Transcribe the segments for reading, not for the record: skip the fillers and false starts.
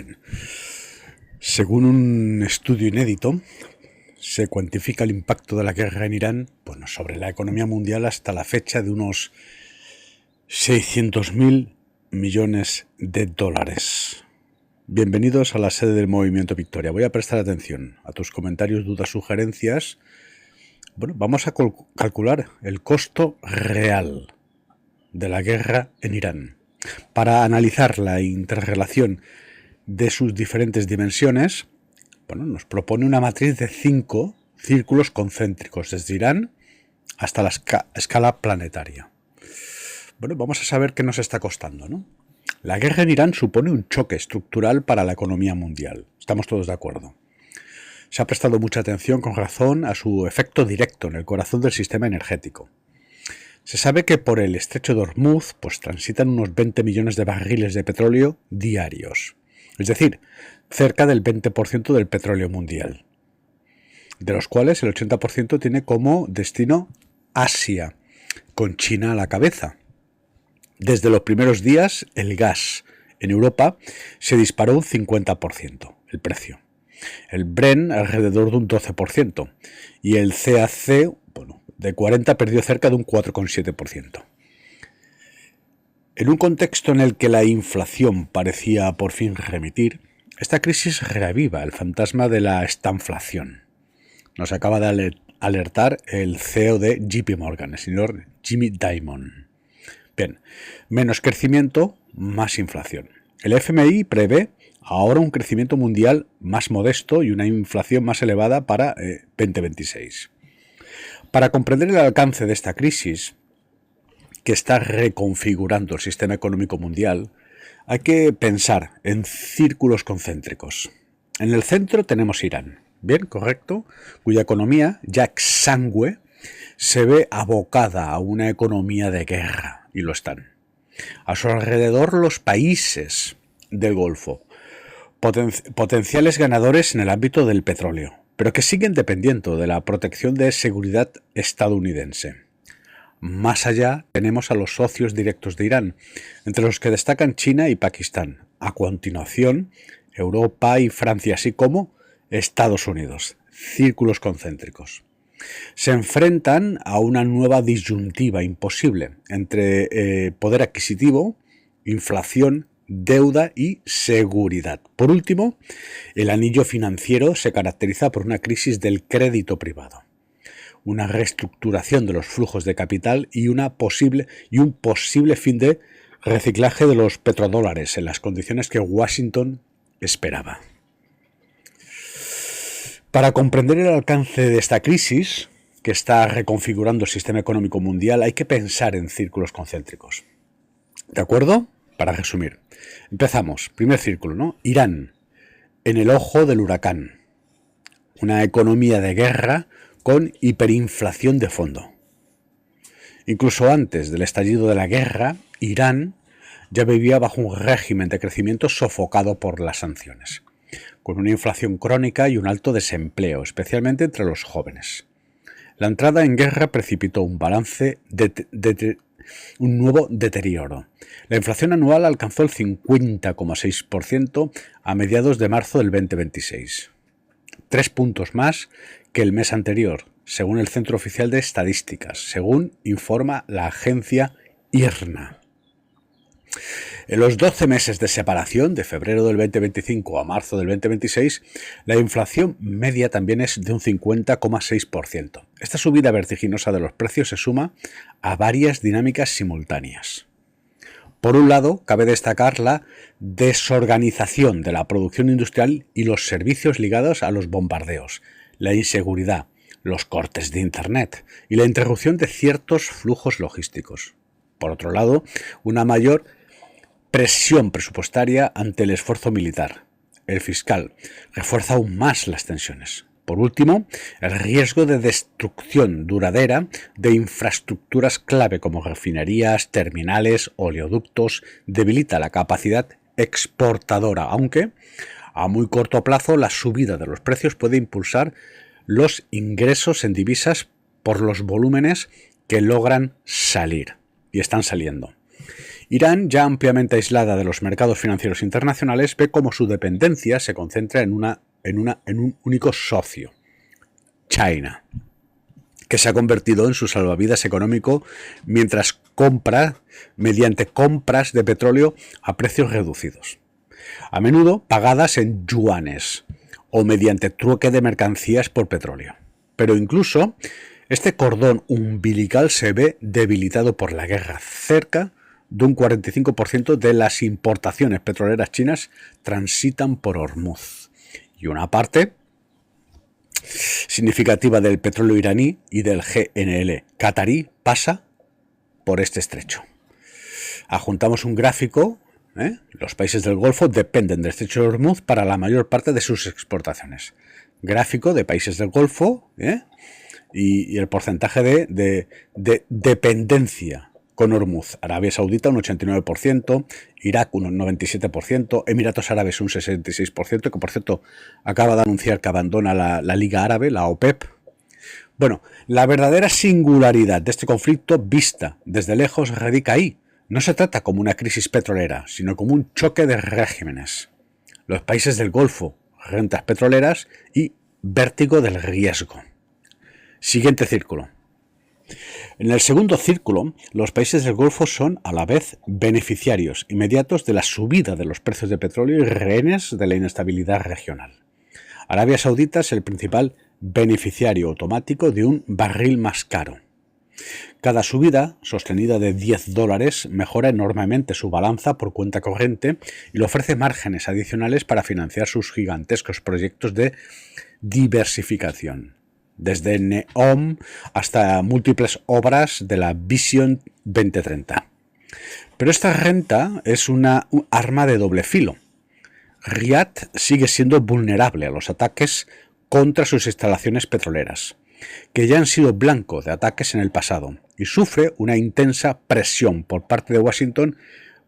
Bien, según un estudio inédito, se cuantifica el impacto de la guerra en Irán sobre la economía mundial hasta la fecha de unos 600.000 millones de dólares. Bienvenidos a la sede del Movimiento Victoria. Voy a prestar atención a tus comentarios, dudas, sugerencias. Vamos a calcular el costo real de la guerra en Irán para analizar la interrelación de sus diferentes dimensiones. Nos propone una matriz de 5 círculos concéntricos desde Irán hasta la escala planetaria. Vamos a saber qué nos está costando, ¿no? La guerra en Irán supone un choque estructural para la economía mundial. Estamos todos de acuerdo. Se ha prestado mucha atención, con razón, a su efecto directo en el corazón del sistema energético. Se sabe que por el estrecho de Hormuz transitan unos 20 millones de barriles de petróleo diarios. Es decir, cerca del 20% del petróleo mundial, de los cuales el 80% tiene como destino Asia, con China a la cabeza. Desde los primeros días, el gas en Europa se disparó un 50%, el precio. El Brent alrededor de un 12%, y el CAC, de 40 perdió cerca de un 4,7%. En un contexto en el que la inflación parecía por fin remitir, esta crisis reaviva el fantasma de la estanflación. Nos acaba de alertar el CEO de JP Morgan, el señor Jamie Dimon. Bien, menos crecimiento, más inflación. El FMI prevé ahora un crecimiento mundial más modesto y una inflación más elevada para 2026. Para comprender el alcance de esta crisis, que está reconfigurando el sistema económico mundial, hay que pensar en círculos concéntricos. En el centro tenemos Irán, bien, correcto, cuya economía, ya exangüe, se ve abocada a una economía de guerra, y lo están. A su alrededor, los países del Golfo, potenciales ganadores en el ámbito del petróleo, pero que siguen dependiendo de la protección de seguridad estadounidense. Más allá tenemos a los socios directos de Irán, entre los que destacan China y Pakistán. A continuación, Europa y Francia, así como Estados Unidos, círculos concéntricos. Se enfrentan a una nueva disyuntiva imposible entre poder adquisitivo, inflación, deuda y seguridad. Por último, el anillo financiero se caracteriza por una crisis del crédito privado, una reestructuración de los flujos de capital y un posible fin de reciclaje de los petrodólares en las condiciones que Washington esperaba. Para comprender el alcance de esta crisis, que está reconfigurando el sistema económico mundial, hay que pensar en círculos concéntricos. ¿De acuerdo? Para resumir, empezamos. Primer círculo, ¿no? Irán, en el ojo del huracán. Una economía de guerra con hiperinflación de fondo. Incluso antes del estallido de la guerra, Irán ya vivía bajo un régimen de crecimiento sofocado por las sanciones, con una inflación crónica y un alto desempleo, especialmente entre los jóvenes. La entrada en guerra precipitó un nuevo deterioro. La inflación anual alcanzó el 50,6% a mediados de marzo del 2026. 3 puntos más que el mes anterior, según el Centro Oficial de Estadísticas, según informa la agencia IRNA. En los 12 meses de separación, de febrero del 2025 a marzo del 2026, la inflación media también es de un 50,6%. Esta subida vertiginosa de los precios se suma a varias dinámicas simultáneas. Por un lado, cabe destacar la desorganización de la producción industrial y los servicios ligados a los bombardeos, la inseguridad, los cortes de Internet y la interrupción de ciertos flujos logísticos. Por otro lado, una mayor presión presupuestaria ante el esfuerzo militar. El fiscal refuerza aún más las tensiones. Por último, el riesgo de destrucción duradera de infraestructuras clave como refinerías, terminales, oleoductos, debilita la capacidad exportadora, aunque a muy corto plazo la subida de los precios puede impulsar los ingresos en divisas por los volúmenes que logran salir y están saliendo. Irán, ya ampliamente aislada de los mercados financieros internacionales, ve cómo su dependencia se concentra en un único socio, China, que se ha convertido en su salvavidas económico mientras compra mediante compras de petróleo a precios reducidos, a menudo pagadas en yuanes o mediante trueque de mercancías por petróleo. Pero incluso este cordón umbilical se ve debilitado por la guerra. Cerca de un 45% de las importaciones petroleras chinas transitan por Hormuz y una parte significativa del petróleo iraní y del GNL catarí pasa por este estrecho. Adjuntamos un gráfico. Los países del Golfo dependen del estrecho de Hormuz para la mayor parte de sus exportaciones. Gráfico de países del Golfo y el porcentaje de dependencia con Hormuz. Arabia Saudita un 89%, Irak un 97%, Emiratos Árabes un 66%, que por cierto acaba de anunciar que abandona la Liga Árabe, la OPEP. Bueno, la verdadera singularidad de este conflicto vista desde lejos radica ahí. No se trata como una crisis petrolera, sino como un choque de regímenes. Los países del Golfo, rentas petroleras y vértigo del riesgo. Siguiente círculo. En el segundo círculo, los países del Golfo son a la vez beneficiarios inmediatos de la subida de los precios de petróleo y rehenes de la inestabilidad regional. Arabia Saudita es el principal beneficiario automático de un barril más caro. Cada subida, sostenida de $10, mejora enormemente su balanza por cuenta corriente y le ofrece márgenes adicionales para financiar sus gigantescos proyectos de diversificación, desde NEOM hasta múltiples obras de la Vision 2030. Pero esta renta es un arma de doble filo. Riad sigue siendo vulnerable a los ataques contra sus instalaciones petroleras, que ya han sido blanco de ataques en el pasado, y sufre una intensa presión por parte de Washington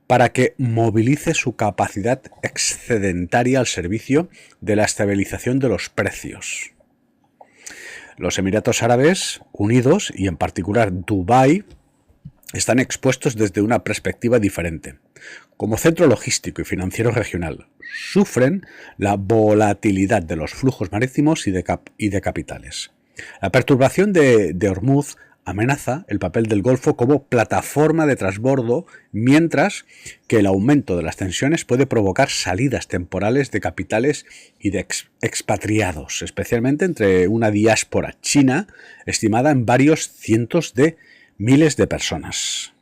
para que movilice su capacidad excedentaria al servicio de la estabilización de los precios. Los Emiratos Árabes Unidos, y en particular Dubái, están expuestos desde una perspectiva diferente. Como centro logístico y financiero regional, sufren la volatilidad de los flujos marítimos y de capitales. La perturbación de Hormuz amenaza el papel del Golfo como plataforma de transbordo, mientras que el aumento de las tensiones puede provocar salidas temporales de capitales y de expatriados, especialmente entre una diáspora china estimada en varios cientos de miles de personas.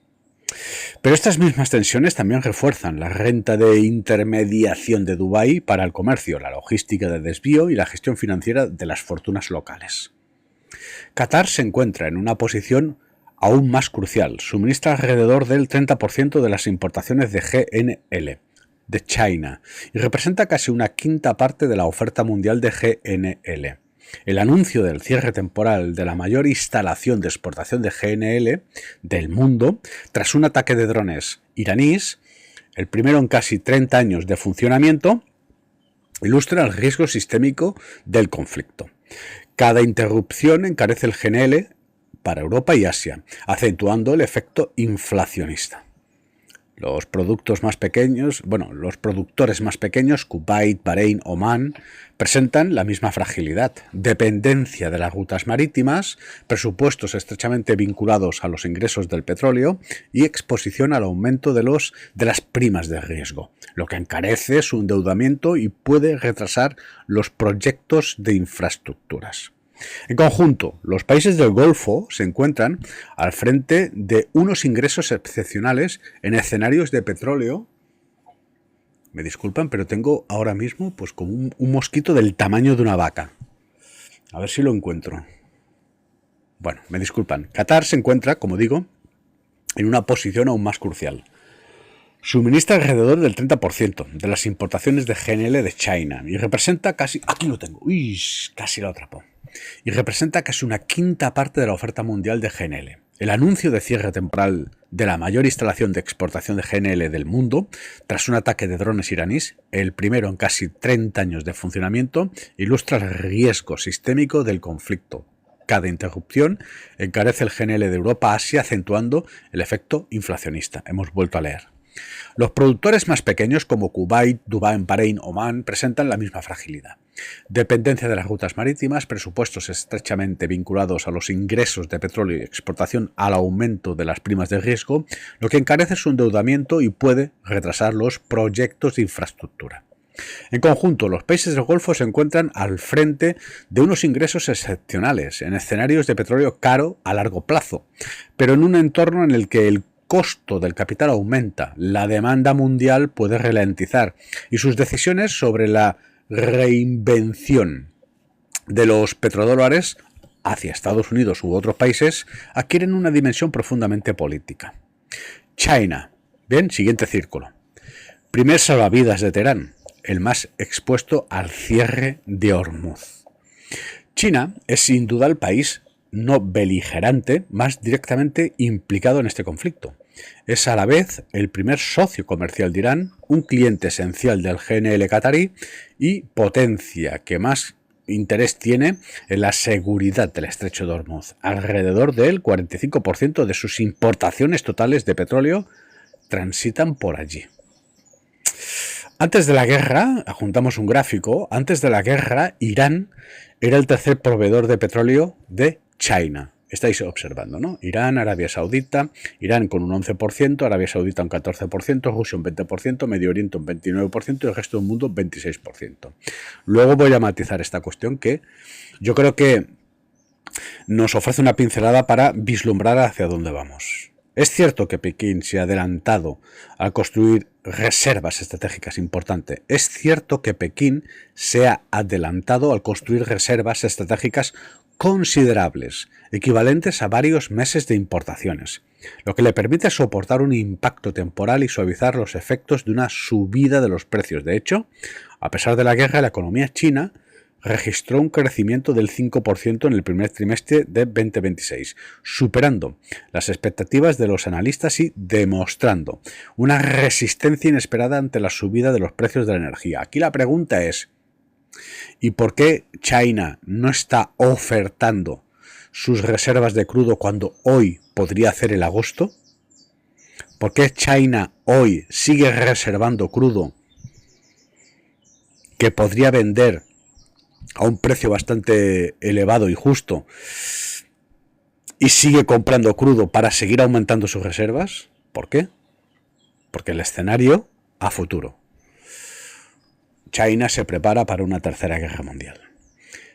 Pero estas mismas tensiones también refuerzan la renta de intermediación de Dubái para el comercio, la logística de desvío y la gestión financiera de las fortunas locales. Qatar se encuentra en una posición aún más crucial. Suministra alrededor del 30% de las importaciones de GNL de China y representa casi una quinta parte de la oferta mundial de GNL. El anuncio del cierre temporal de la mayor instalación de exportación de GNL del mundo tras un ataque de drones iraníes, el primero en casi 30 años de funcionamiento, ilustra el riesgo sistémico del conflicto. Cada interrupción encarece el GNL para Europa y Asia, acentuando el efecto inflacionista. Los productores más pequeños, Kuwait, Bahrein, Omán, presentan la misma fragilidad, dependencia de las rutas marítimas, presupuestos estrechamente vinculados a los ingresos del petróleo y exposición al aumento de las primas de riesgo, lo que encarece su endeudamiento y puede retrasar los proyectos de infraestructuras. En conjunto, los países del Golfo se encuentran al frente de unos ingresos excepcionales en escenarios de petróleo. Me disculpan, pero tengo ahora mismo pues como un mosquito del tamaño de una vaca. A ver si lo encuentro. Bueno, me disculpan. Qatar se encuentra, como digo, en una posición aún más crucial. Suministra alrededor del 30% de las importaciones de GNL de China y representa casi... Aquí lo tengo. Uy, casi lo atrapó. Y representa casi una quinta parte de la oferta mundial de GNL. El anuncio de cierre temporal de la mayor instalación de exportación de GNL del mundo, tras un ataque de drones iraníes, el primero en casi 30 años de funcionamiento, ilustra el riesgo sistémico del conflicto. Cada interrupción encarece el GNL de Europa a Asia, acentuando el efecto inflacionista. Hemos vuelto a leer. Los productores más pequeños como Kuwait, Dubái, Bahrein, Omán presentan la misma fragilidad. Dependencia de las rutas marítimas, presupuestos estrechamente vinculados a los ingresos de petróleo y exportación al aumento de las primas de riesgo, lo que encarece su endeudamiento y puede retrasar los proyectos de infraestructura. En conjunto, los países del Golfo se encuentran al frente de unos ingresos excepcionales en escenarios de petróleo caro a largo plazo, pero en un entorno en el que el costo del capital aumenta, la demanda mundial puede ralentizar y sus decisiones sobre la reinvención de los petrodólares hacia Estados Unidos u otros países adquieren una dimensión profundamente política. China. Bien, siguiente círculo. Primer salvavidas de Teherán, el más expuesto al cierre de Hormuz. China es sin duda el país no beligerante más directamente implicado en este conflicto. Es a la vez el primer socio comercial de Irán, un cliente esencial del GNL qatarí y potencia que más interés tiene en la seguridad del estrecho de Hormuz. Alrededor del 45% de sus importaciones totales de petróleo transitan por allí. Antes de la guerra, adjuntamos un gráfico, antes de la guerra Irán era el tercer proveedor de petróleo de China. Estáis observando, ¿no? Irán, Arabia Saudita, Irán con un 11%, Arabia Saudita un 14%, Rusia un 20%, Medio Oriente un 29% y el resto del mundo un 26%. Luego voy a matizar esta cuestión que yo creo que nos ofrece una pincelada para vislumbrar hacia dónde vamos. Es cierto que Pekín se ha adelantado al construir reservas estratégicas importantes. Es cierto que Pekín se ha adelantado al construir reservas estratégicas considerables, equivalentes a varios meses de importaciones, lo que le permite soportar un impacto temporal y suavizar los efectos de una subida de los precios. De hecho, a pesar de la guerra, la economía china registró un crecimiento del 5% en el primer trimestre de 2026, superando las expectativas de los analistas y demostrando una resistencia inesperada ante la subida de los precios de la energía. Aquí la pregunta es, ¿y por qué China no está ofertando sus reservas de crudo cuando hoy podría hacer el agosto? ¿Por qué China hoy sigue reservando crudo que podría vender a un precio bastante elevado y justo y sigue comprando crudo para seguir aumentando sus reservas? ¿Por qué? Porque el escenario a futuro. China se prepara para una tercera guerra mundial.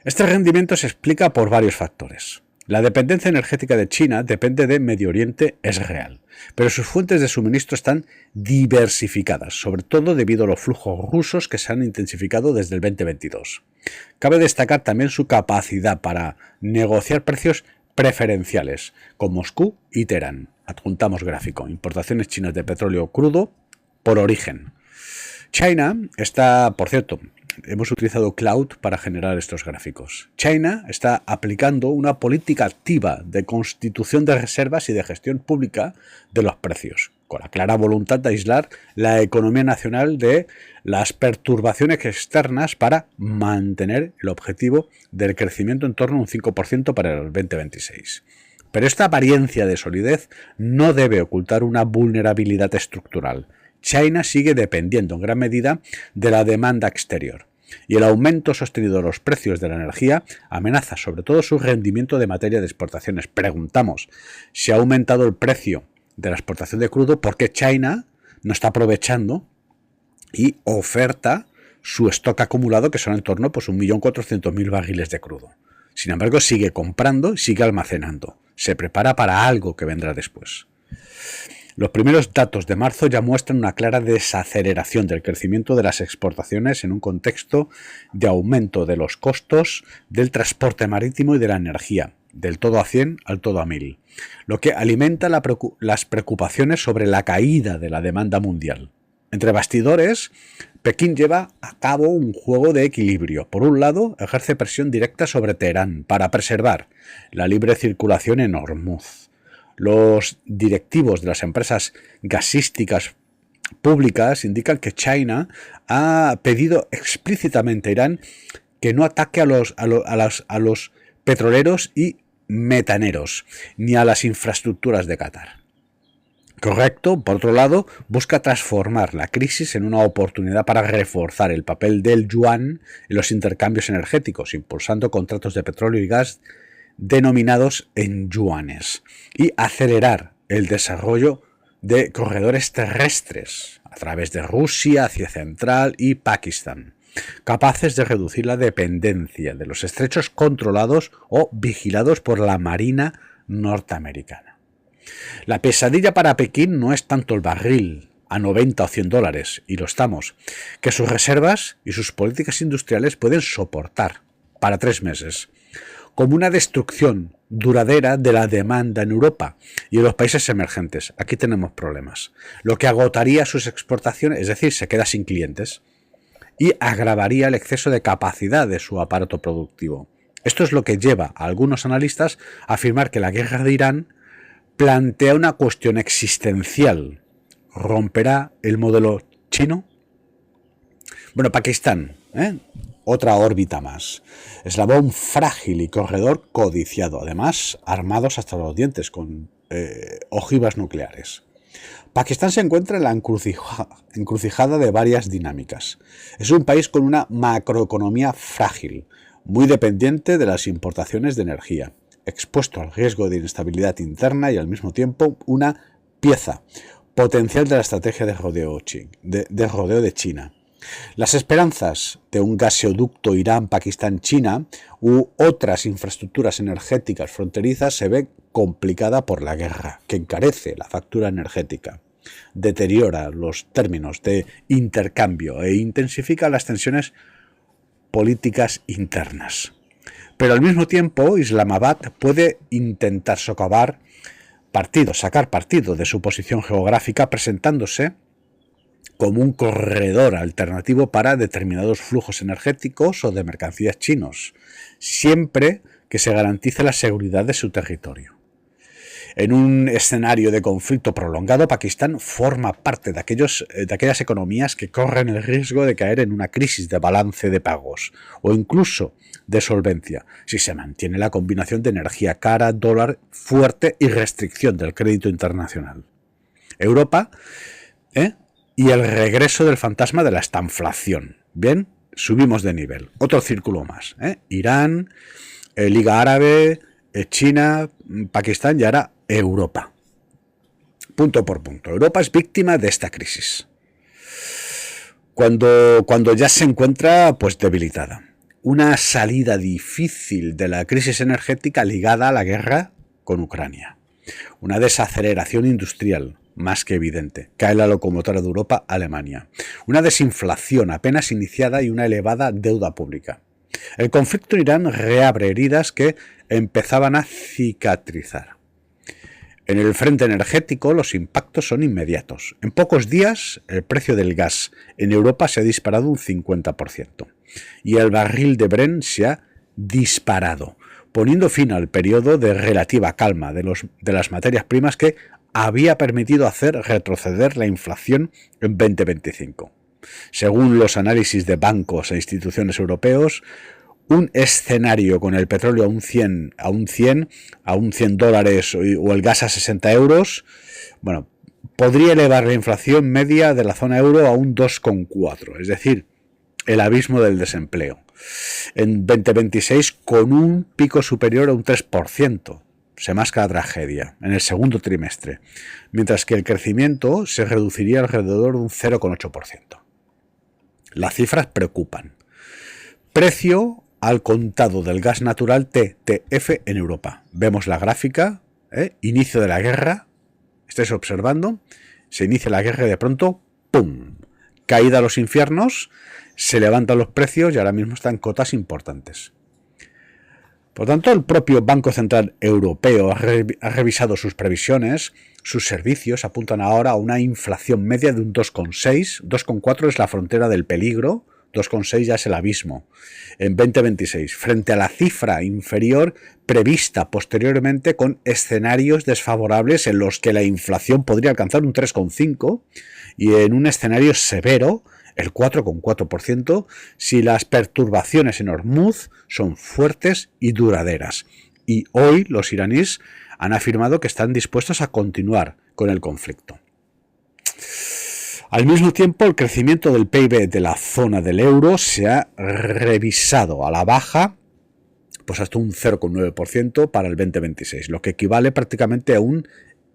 Este rendimiento se explica por varios factores. La dependencia energética de China depende de Medio Oriente, es real, pero sus fuentes de suministro están diversificadas, sobre todo debido a los flujos rusos que se han intensificado desde el 2022. Cabe destacar también su capacidad para negociar precios preferenciales con Moscú y Teherán. Adjuntamos gráfico. Importaciones chinas de petróleo crudo por origen. China está, por cierto, hemos utilizado Cloud para generar estos gráficos. China está aplicando una política activa de constitución de reservas y de gestión pública de los precios, con la clara voluntad de aislar la economía nacional de las perturbaciones externas para mantener el objetivo del crecimiento en torno a un 5% para el 2026. Pero esta apariencia de solidez no debe ocultar una vulnerabilidad estructural. China sigue dependiendo en gran medida de la demanda exterior y el aumento sostenido de los precios de la energía amenaza sobre todo su rendimiento de materia de exportaciones. Preguntamos, si ha aumentado el precio de la exportación de crudo, ¿por qué China no está aprovechando y oferta su stock acumulado, que son en torno a 1.400.000 barriles de crudo? Sin embargo, sigue comprando y sigue almacenando. Se prepara para algo que vendrá después. Los primeros datos de marzo ya muestran una clara desaceleración del crecimiento de las exportaciones en un contexto de aumento de los costos del transporte marítimo y de la energía, del todo a 100 al todo a 1000, lo que alimenta las preocupaciones sobre la caída de la demanda mundial. Entre bastidores, Pekín lleva a cabo un juego de equilibrio. Por un lado, ejerce presión directa sobre Teherán para preservar la libre circulación en Hormuz. Los directivos de las empresas gasísticas públicas indican que China ha pedido explícitamente a Irán que no ataque a los petroleros y metaneros, ni a las infraestructuras de Qatar. Correcto, por otro lado, busca transformar la crisis en una oportunidad para reforzar el papel del yuan en los intercambios energéticos, impulsando contratos de petróleo y gas denominados en yuanes y acelerar el desarrollo de corredores terrestres a través de Rusia, Asia Central y Pakistán, capaces de reducir la dependencia de los estrechos controlados o vigilados por la Marina norteamericana. La pesadilla para Pekín no es tanto el barril a 90 o 100 dólares, y lo estamos, que sus reservas y sus políticas industriales pueden soportar para 3 meses, como una destrucción duradera de la demanda en Europa y en los países emergentes. Aquí tenemos problemas, lo que agotaría sus exportaciones, es decir, se queda sin clientes, y agravaría el exceso de capacidad de su aparato productivo. Esto es lo que lleva a algunos analistas a afirmar que la guerra de Irán plantea una cuestión existencial. ¿Romperá el modelo chino? Bueno, Pakistán, otra órbita más. Eslabón frágil y corredor codiciado, además armados hasta los dientes con ojivas nucleares. Pakistán se encuentra en la encrucijada de varias dinámicas. Es un país con una macroeconomía frágil, muy dependiente de las importaciones de energía, expuesto al riesgo de inestabilidad interna y al mismo tiempo una pieza potencial de la estrategia de rodeo de China. Las esperanzas de un gasoducto Irán-Pakistán-China u otras infraestructuras energéticas fronterizas se ven complicada por la guerra, que encarece la factura energética, deteriora los términos de intercambio e intensifica las tensiones políticas internas. Pero al mismo tiempo, Islamabad puede intentar sacar partido de su posición geográfica, presentándose como un corredor alternativo para determinados flujos energéticos o de mercancías chinos, siempre que se garantice la seguridad de su territorio. En un escenario de conflicto prolongado, Pakistán forma parte de aquellas economías que corren el riesgo de caer en una crisis de balance de pagos o incluso de solvencia, si se mantiene la combinación de energía cara, dólar fuerte y restricción del crédito internacional. Europa y el regreso del fantasma de la estanflación. Bien, subimos de nivel. Otro círculo más. Irán, Liga Árabe, China, Pakistán y ahora Europa. Punto por punto. Europa es víctima de esta crisis. Cuando ya se encuentra debilitada. Una salida difícil de la crisis energética ligada a la guerra con Ucrania. Una desaceleración industrial más que evidente. Cae la locomotora de Europa, Alemania. Una desinflación apenas iniciada y una elevada deuda pública. El conflicto en Irán reabre heridas que empezaban a cicatrizar. En el frente energético los impactos son inmediatos. En pocos días el precio del gas en Europa se ha disparado un 50% y el barril de Brent se ha disparado, poniendo fin al periodo de relativa calma de las materias primas que había permitido hacer retroceder la inflación en 2025. Según los análisis de bancos e instituciones europeos, un escenario con el petróleo a un 100 dólares o el gas a 60 euros, podría elevar la inflación media de la zona euro a un 2,4, es decir, el abismo del desempleo. En 2026 con un pico superior a un 3%. Se masca la tragedia en el segundo trimestre, mientras que el crecimiento se reduciría alrededor de un 0,8%. Las cifras preocupan. Precio al contado del gas natural TTF en Europa. Vemos la gráfica, inicio de la guerra, estáis observando, se inicia la guerra y de pronto, ¡pum!, caída a los infiernos, se levantan los precios y ahora mismo están cotas importantes. Por tanto, el propio Banco Central Europeo ha revisado sus previsiones, sus servicios apuntan ahora a una inflación media de un 2,6, 2,4 es la frontera del peligro, 2,6 ya es el abismo, en 2026, frente a la cifra inferior prevista posteriormente con escenarios desfavorables en los que la inflación podría alcanzar un 3,5 y en un escenario severo el 4,4%, si las perturbaciones en Hormuz son fuertes y duraderas. Y hoy los iraníes han afirmado que están dispuestos a continuar con el conflicto. Al mismo tiempo, el crecimiento del PIB de la zona del euro se ha revisado a la baja, pues hasta un 0,9% para el 2026, lo que equivale prácticamente a un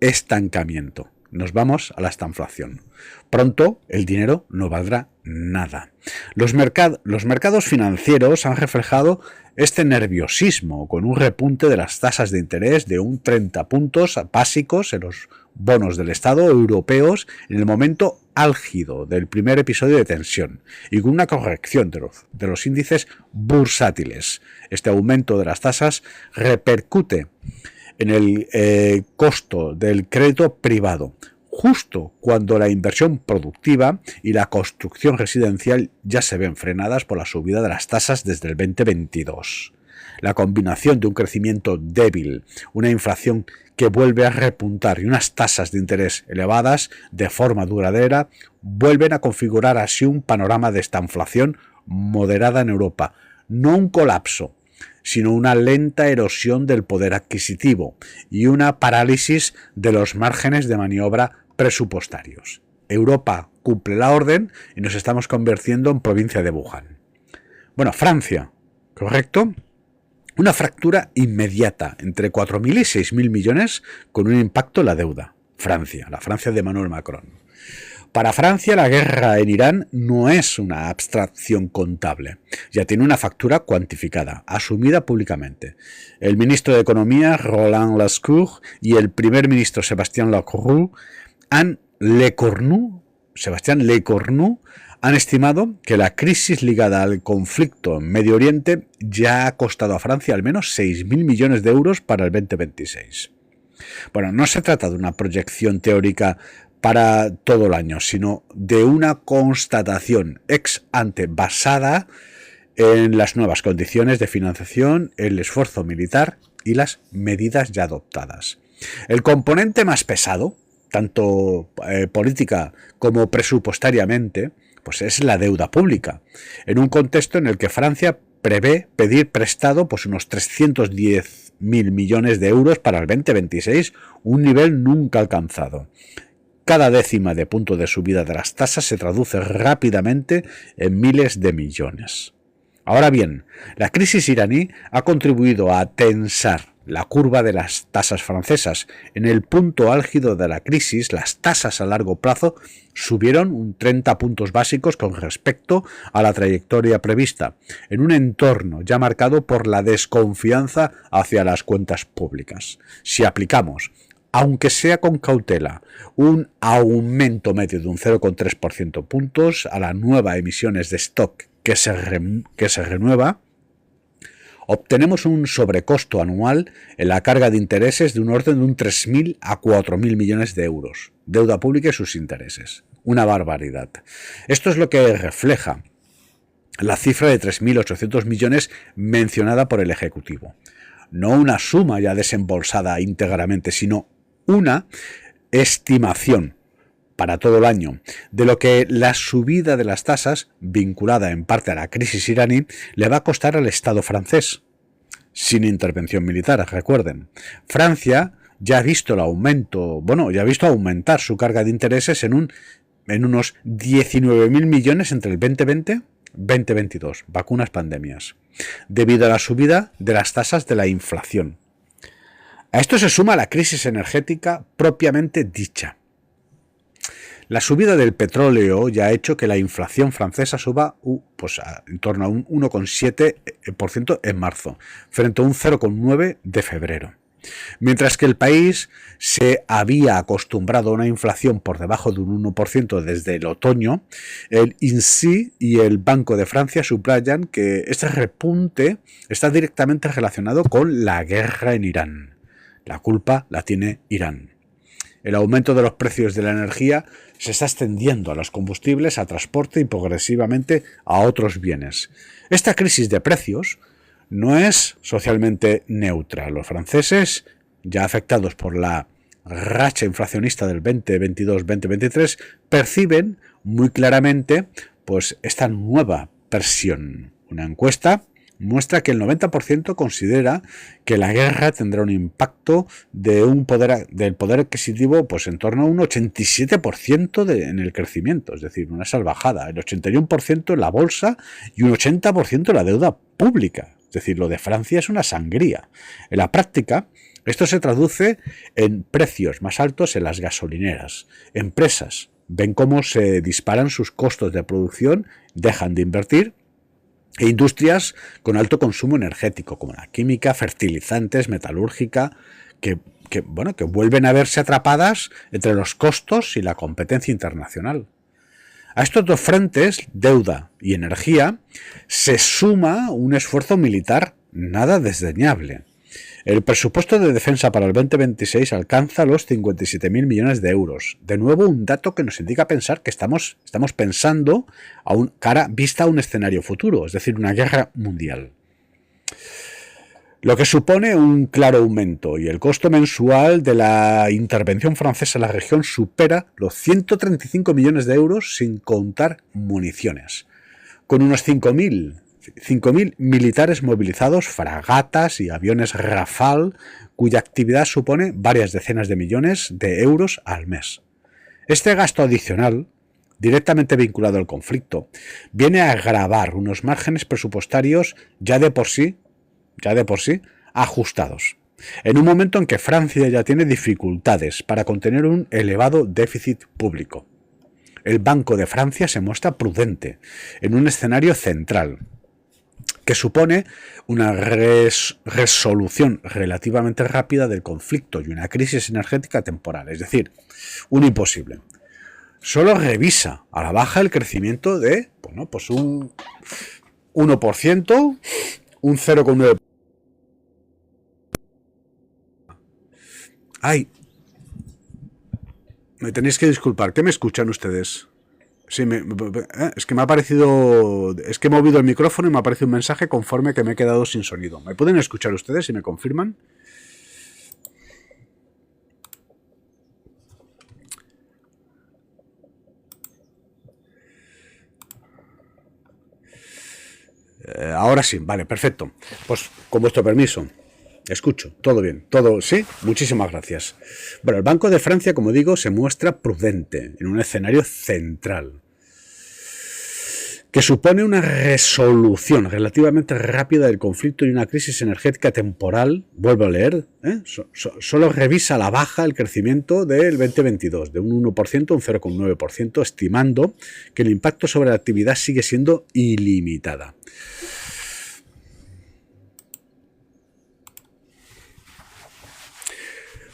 estancamiento. Nos vamos a la estanflación. Pronto el dinero no valdrá nada. Los mercados financieros han reflejado este nerviosismo con un repunte de las tasas de interés de un 30 puntos básicos en los bonos del Estado europeos en el momento álgido del primer episodio de tensión y con una corrección de los índices bursátiles. Este aumento de las tasas repercute en el costo del crédito privado, justo cuando la inversión productiva y la construcción residencial ya se ven frenadas por la subida de las tasas desde el 2022. La combinación de un crecimiento débil, una inflación que vuelve a repuntar y unas tasas de interés elevadas de forma duradera vuelven a configurar así un panorama de estanflación moderada en Europa, no un colapso, sino una lenta erosión del poder adquisitivo y una parálisis de los márgenes de maniobra presupuestarios. Europa cumple la orden y nos estamos convirtiendo en provincia de Wuhan. Bueno, Francia, ¿correcto? Una fractura inmediata entre 4.000 y 6.000 millones con un impacto en la deuda. Francia, la Francia de Emmanuel Macron. Para Francia, la guerra en Irán no es una abstracción contable. Ya tiene una factura cuantificada, asumida públicamente. El ministro de Economía, Roland Lescure, y el primer ministro, Sébastien Lecornu, han estimado que la crisis ligada al conflicto en Medio Oriente ya ha costado a Francia al menos 6.000 millones de euros para el 2026. Bueno, no se trata de una proyección teórica para todo el año, sino de una constatación ex ante basada en las nuevas condiciones de financiación, el esfuerzo militar y las medidas ya adoptadas. El componente más pesado, tanto política como presupuestariamente, pues es la deuda pública, en un contexto en el que Francia prevé pedir prestado pues unos 310.000 millones de euros para el 2026, un nivel nunca alcanzado. Cada décima de punto de subida de las tasas se traduce rápidamente en miles de millones. Ahora bien, la crisis iraní ha contribuido a tensar la curva de las tasas francesas. En el punto álgido de la crisis, las tasas a largo plazo subieron un 30 puntos básicos con respecto a la trayectoria prevista, en un entorno ya marcado por la desconfianza hacia las cuentas públicas. Si aplicamos, aunque sea con cautela, un aumento medio de un 0,3% puntos a la nueva emisiones de stock que se renueva, obtenemos un sobrecosto anual en la carga de intereses de un orden de un 3.000 a 4.000 millones de euros. Deuda pública y sus intereses. Una barbaridad. Esto es lo que refleja la cifra de 3.800 millones mencionada por el Ejecutivo. No una suma ya desembolsada íntegramente, sino una estimación para todo el año de lo que la subida de las tasas, vinculada en parte a la crisis iraní, le va a costar al Estado francés, sin intervención militar, recuerden. Francia ya ha visto el aumento, ya ha visto aumentar su carga de intereses en unos 19.000 millones entre el 2020 y 2022, vacunas, pandemias, debido a la subida de las tasas de la inflación. A esto se suma la crisis energética propiamente dicha. La subida del petróleo ya ha hecho que la inflación francesa suba en torno a un 1,7% en marzo, frente a un 0,9% de febrero. Mientras que el país se había acostumbrado a una inflación por debajo de un 1% desde el otoño, el INSEE y el Banco de Francia subrayan que este repunte está directamente relacionado con la guerra en Irán. La culpa la tiene Irán. El aumento de los precios de la energía se está extendiendo a los combustibles, a transporte y progresivamente a otros bienes. Esta crisis de precios no es socialmente neutra. Los franceses, ya afectados por la racha inflacionista del 2022-2023, perciben muy claramente pues esta nueva presión. Una encuesta muestra que el 90% considera que la guerra tendrá un impacto del poder adquisitivo pues en torno a un 87% en el crecimiento, es decir, una salvajada, el 81% en la bolsa y un 80% en la deuda pública. Es decir, lo de Francia es una sangría. En la práctica, esto se traduce en precios más altos en las gasolineras. Empresas ven cómo se disparan sus costos de producción, dejan de invertir, e industrias con alto consumo energético, como la química, fertilizantes, metalúrgica, que vuelven a verse atrapadas entre los costos y la competencia internacional. A estos dos frentes, deuda y energía, se suma un esfuerzo militar nada desdeñable. El presupuesto de defensa para el 2026 alcanza los 57.000 millones de euros. De nuevo, un dato que nos indica pensar que estamos pensando vista a un escenario futuro, es decir, una guerra mundial. Lo que supone un claro aumento, y el costo mensual de la intervención francesa en la región supera los 135 millones de euros sin contar municiones. Con unos 5.000 militares movilizados, fragatas y aviones Rafale, cuya actividad supone varias decenas de millones de euros al mes. Este gasto adicional, directamente vinculado al conflicto, viene a agravar unos márgenes presupuestarios ya de por sí ajustados, en un momento en que Francia ya tiene dificultades para contener un elevado déficit público. El Banco de Francia se muestra prudente en un escenario central, que supone una resolución relativamente rápida del conflicto y una crisis energética temporal, es decir, un imposible. Solo revisa a la baja el crecimiento de un 1%, un 0,9%. Ay, me tenéis que disculpar, ¿qué me escuchan ustedes? Sí, es que me ha aparecido... Es que he movido el micrófono y me ha aparecido un mensaje conforme que me he quedado sin sonido. ¿Me pueden escuchar ustedes si me confirman? Ahora sí, vale, perfecto. Pues con vuestro permiso. Escucho, todo bien, todo, ¿sí? Muchísimas gracias. Bueno, el Banco de Francia, como digo, se muestra prudente en un escenario central, que supone una resolución relativamente rápida del conflicto y una crisis energética temporal. Vuelvo a leer, solo revisa a la baja el crecimiento del 2022, de un 1% a un 0,9%, estimando que el impacto sobre la actividad sigue siendo ilimitada.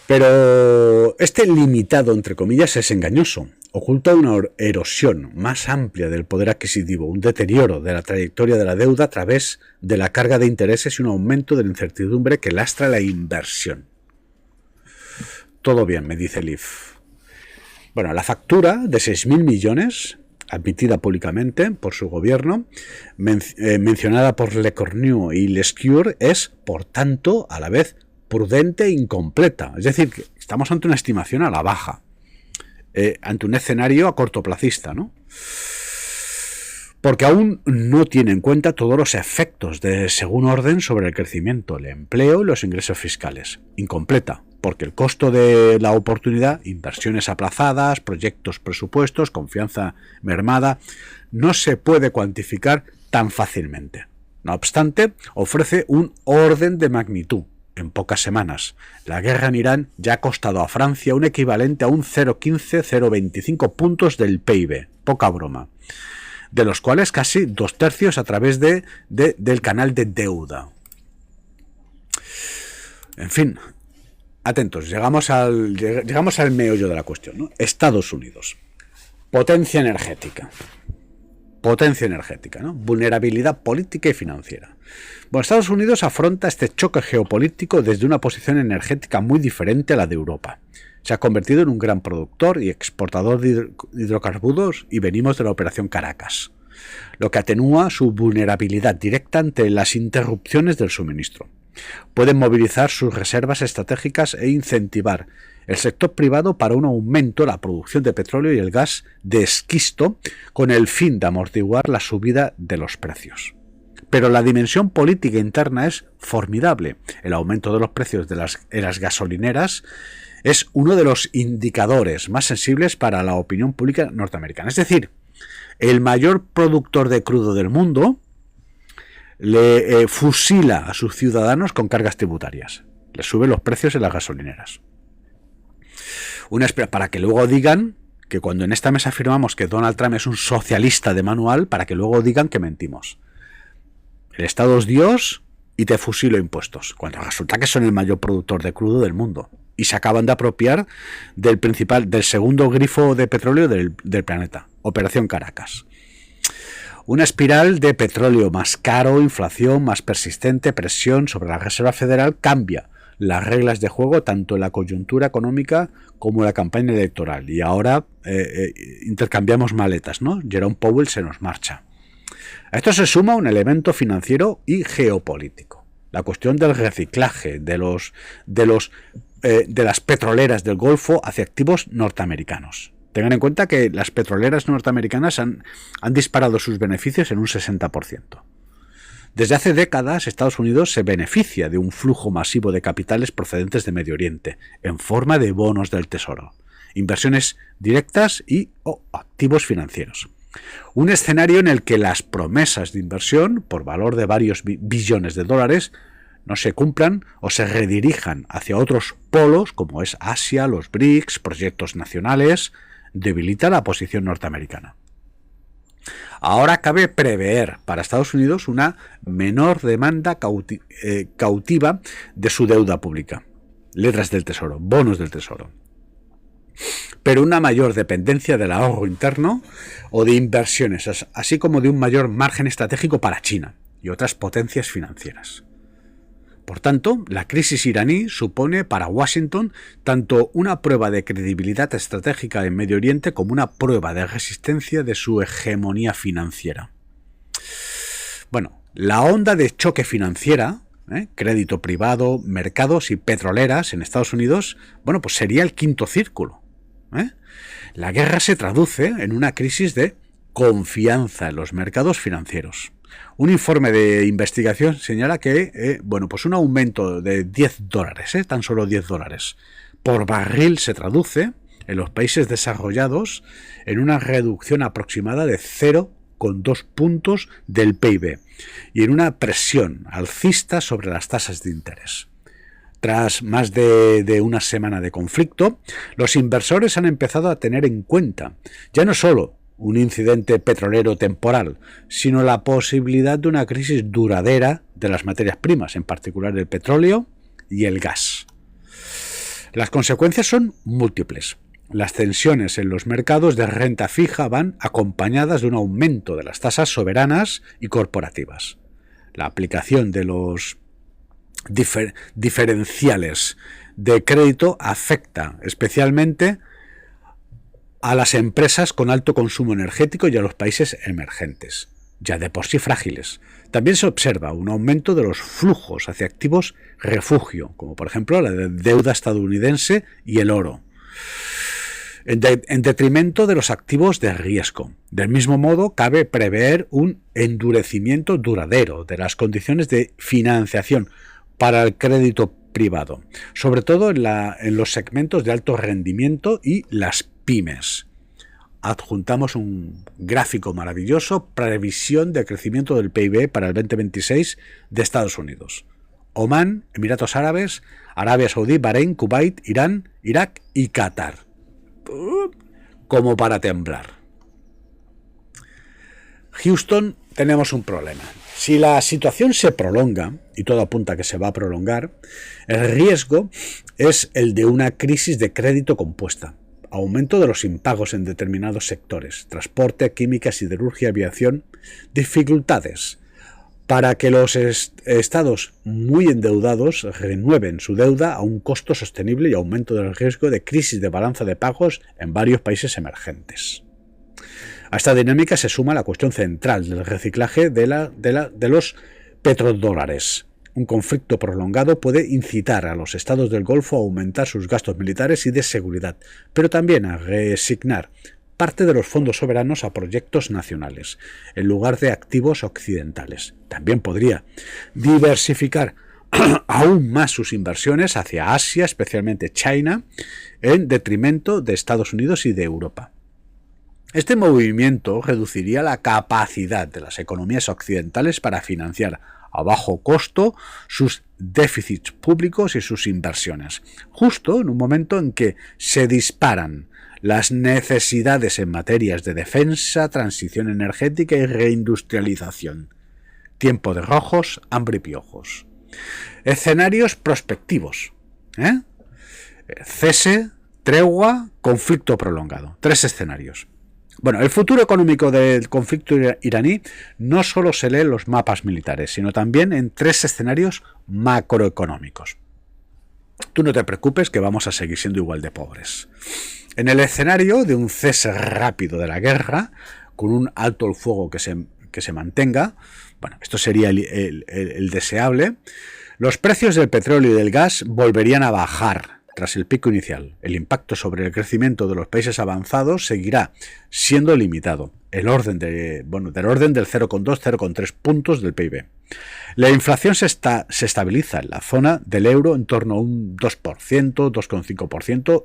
Pero este limitado, entre comillas, es engañoso. Oculta una erosión más amplia del poder adquisitivo, un deterioro de la trayectoria de la deuda a través de la carga de intereses y un aumento de la incertidumbre que lastra la inversión. Todo bien, me dice Leaf. Bueno, la factura de 6.000 millones, admitida públicamente por su gobierno, mencionada por Le Cornu y Lescure, es, por tanto, a la vez prudente e incompleta. Es decir, que estamos ante una estimación a la baja, ante un escenario a cortoplacista, ¿no? Porque aún no tiene en cuenta todos los efectos de según orden sobre el crecimiento, el empleo y los ingresos fiscales. Incompleta, porque el costo de la oportunidad, inversiones aplazadas, proyectos presupuestos, confianza mermada, no se puede cuantificar tan fácilmente. No obstante, ofrece un orden de magnitud. En pocas semanas, la guerra en Irán ya ha costado a Francia un equivalente a un 0,15-0,25 puntos del PIB, poca broma, de los cuales casi 2/3 a través del canal de deuda. En fin, atentos, llegamos al meollo de la cuestión, ¿no? Estados Unidos, potencia energética, ¿no? Vulnerabilidad política y financiera. Bueno, Estados Unidos afronta este choque geopolítico desde una posición energética muy diferente a la de Europa. Se ha convertido en un gran productor y exportador de hidrocarburos y venimos de la Operación Caracas, lo que atenúa su vulnerabilidad directa ante las interrupciones del suministro. Pueden movilizar sus reservas estratégicas e incentivar el sector privado para un aumento de la producción de petróleo y el gas de esquisto con el fin de amortiguar la subida de los precios. Pero la dimensión política interna es formidable. El aumento de los precios de las gasolineras es uno de los indicadores más sensibles para la opinión pública norteamericana. Es decir, el mayor productor de crudo del mundo le fusila a sus ciudadanos con cargas tributarias. Les sube los precios en las gasolineras. Para que luego digan que cuando en esta mesa afirmamos que Donald Trump es un socialista de manual, para que luego digan que mentimos. El Estado es Dios y te fusilo impuestos, cuando resulta que son el mayor productor de crudo del mundo y se acaban de apropiar del segundo grifo de petróleo del planeta, Operación Caracas. Una espiral de petróleo más caro, inflación más persistente, presión sobre la Reserva Federal cambia las reglas de juego tanto en la coyuntura económica como en la campaña electoral. Y ahora intercambiamos maletas, ¿no? Jerome Powell se nos marcha. A esto se suma un elemento financiero y geopolítico. La cuestión del reciclaje de las petroleras del Golfo hacia activos norteamericanos. Tengan en cuenta que las petroleras norteamericanas han disparado sus beneficios en un 60%. Desde hace décadas, Estados Unidos se beneficia de un flujo masivo de capitales procedentes de Medio Oriente, en forma de bonos del Tesoro, inversiones directas y activos financieros. Un escenario en el que las promesas de inversión, por valor de varios billones de dólares, no se cumplan o se redirijan hacia otros polos, como es Asia, los BRICS, proyectos nacionales, debilita la posición norteamericana. Ahora cabe prever para Estados Unidos una menor demanda cautiva de su deuda pública, letras del Tesoro, bonos del Tesoro, pero una mayor dependencia del ahorro interno o de inversiones, así como de un mayor margen estratégico para China y otras potencias financieras. Por tanto, la crisis iraní supone para Washington tanto una prueba de credibilidad estratégica en Medio Oriente como una prueba de resistencia de su hegemonía financiera. Bueno, la onda de choque financiera, crédito privado, mercados y petroleras en Estados Unidos, bueno, pues sería el quinto círculo. La guerra se traduce en una crisis de confianza en los mercados financieros. Un informe de investigación señala que pues un aumento de $10, tan solo $10 por barril se traduce en los países desarrollados en una reducción aproximada de 0,2 puntos del PIB y en una presión alcista sobre las tasas de interés. Tras más de una semana de conflicto, los inversores han empezado a tener en cuenta ya no solo un incidente petrolero temporal, sino la posibilidad de una crisis duradera de las materias primas, en particular el petróleo y el gas. Las consecuencias son múltiples. Las tensiones en los mercados de renta fija van acompañadas de un aumento de las tasas soberanas y corporativas. La aplicación de los diferenciales de crédito afecta especialmente a las empresas con alto consumo energético y a los países emergentes, ya de por sí frágiles. También se observa un aumento de los flujos hacia activos refugio, como por ejemplo la deuda estadounidense y el oro, en detrimento de los activos de riesgo. Del mismo modo, cabe prever un endurecimiento duradero de las condiciones de financiación para el crédito privado, sobre todo en los segmentos de alto rendimiento y las pymes. Adjuntamos un gráfico maravilloso, previsión de crecimiento del PIB para el 2026 de Estados Unidos. Omán, Emiratos Árabes, Arabia Saudí, Bahrein, Kuwait, Irán, Irak y Qatar. Como para temblar. Houston, tenemos un problema. Si la situación se prolonga, y todo apunta a que se va a prolongar, el riesgo es el de una crisis de crédito compuesta. Aumento de los impagos en determinados sectores, transporte, química, siderurgia, aviación, dificultades para que los estados muy endeudados renueven su deuda a un costo sostenible y aumento del riesgo de crisis de balanza de pagos en varios países emergentes. A esta dinámica se suma la cuestión central del reciclaje de los petrodólares, un conflicto prolongado puede incitar a los estados del Golfo a aumentar sus gastos militares y de seguridad, pero también a reasignar parte de los fondos soberanos a proyectos nacionales, en lugar de activos occidentales. También podría diversificar aún más sus inversiones hacia Asia, especialmente China, en detrimento de Estados Unidos y de Europa. Este movimiento reduciría la capacidad de las economías occidentales para financiar a bajo costo sus déficits públicos y sus inversiones, justo en un momento en que se disparan las necesidades en materias de defensa, transición energética y reindustrialización. Tiempo de rojos, hambre y piojos. Escenarios prospectivos. Cese, tregua, conflicto prolongado. 3 escenarios. Bueno, el futuro económico del conflicto iraní no solo se lee en los mapas militares, sino también en 3 escenarios macroeconómicos. Tú no te preocupes que vamos a seguir siendo igual de pobres. En el escenario de un cese rápido de la guerra, con un alto el fuego que se mantenga, bueno, esto sería el deseable, los precios del petróleo y del gas volverían a bajar tras el pico inicial. El impacto sobre el crecimiento de los países avanzados seguirá siendo limitado, del orden del 0,2-0,3 puntos del PIB. La inflación se estabiliza en la zona del euro en torno a un 2%, 2,5%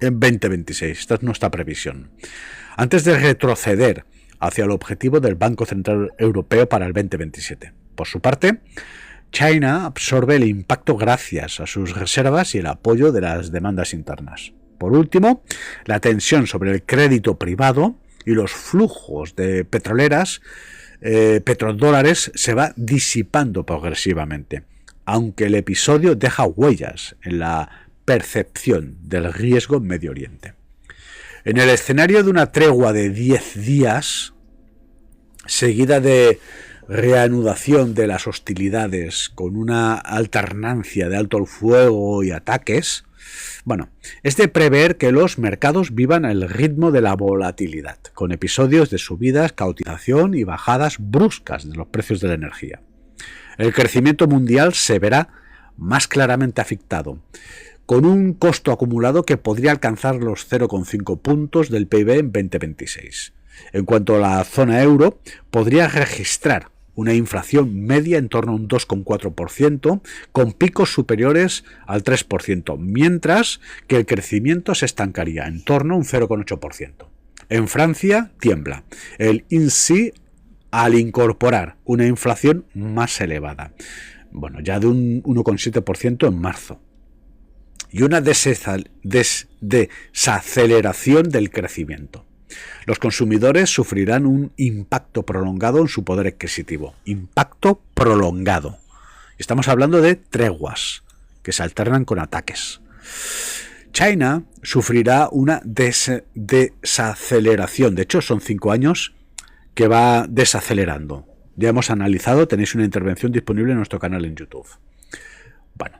en 2026. Esta es nuestra previsión. Antes de retroceder hacia el objetivo del Banco Central Europeo para el 2027. Por su parte, China absorbe el impacto gracias a sus reservas y el apoyo de las demandas internas. Por último, la tensión sobre el crédito privado y los flujos de petrodólares se va disipando progresivamente, aunque el episodio deja huellas en la percepción del riesgo en Medio Oriente. En el escenario de una tregua de 10 días, seguida de reanudación de las hostilidades con una alternancia de alto el fuego y ataques, bueno, es de prever que los mercados vivan el ritmo de la volatilidad, con episodios de subidas, cautización y bajadas bruscas de los precios de la energía. El crecimiento mundial se verá más claramente afectado, con un costo acumulado que podría alcanzar los 0,5 puntos del PIB en 2026. En cuanto a la zona euro, podría registrar una inflación media en torno a un 2,4%, con picos superiores al 3%, mientras que el crecimiento se estancaría en torno a un 0,8%. En Francia tiembla el INSEE al incorporar una inflación más elevada, bueno, ya de un 1,7% en marzo, y una desaceleración del crecimiento. Los consumidores sufrirán un impacto prolongado en su poder adquisitivo. Impacto prolongado. Estamos hablando de treguas que se alternan con ataques. China sufrirá una desaceleración. De hecho, son 5 años que va desacelerando. Ya hemos analizado, tenéis una intervención disponible en nuestro canal en YouTube. Bueno,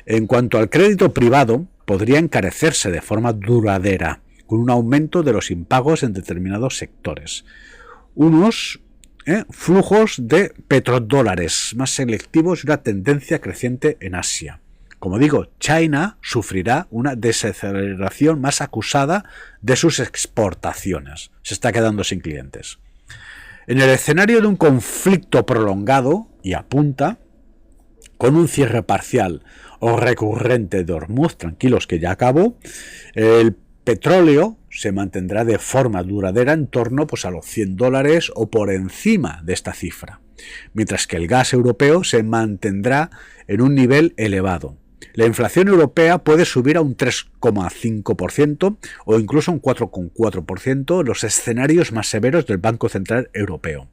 en cuanto al crédito privado, podría encarecerse de forma duradera, con un aumento de los impagos en determinados sectores. Unos flujos de petrodólares más selectivos y una tendencia creciente en Asia. Como digo, China sufrirá una desaceleración más acusada de sus exportaciones. Se está quedando sin clientes. En el escenario de un conflicto prolongado, y apunta, con un cierre parcial o recurrente de Hormuz, tranquilos que ya acabó, el petróleo se mantendrá de forma duradera en torno a los $100 o por encima de esta cifra, mientras que el gas europeo se mantendrá en un nivel elevado. La inflación europea puede subir a un 3,5% o incluso un 4,4% en los escenarios más severos del Banco Central Europeo,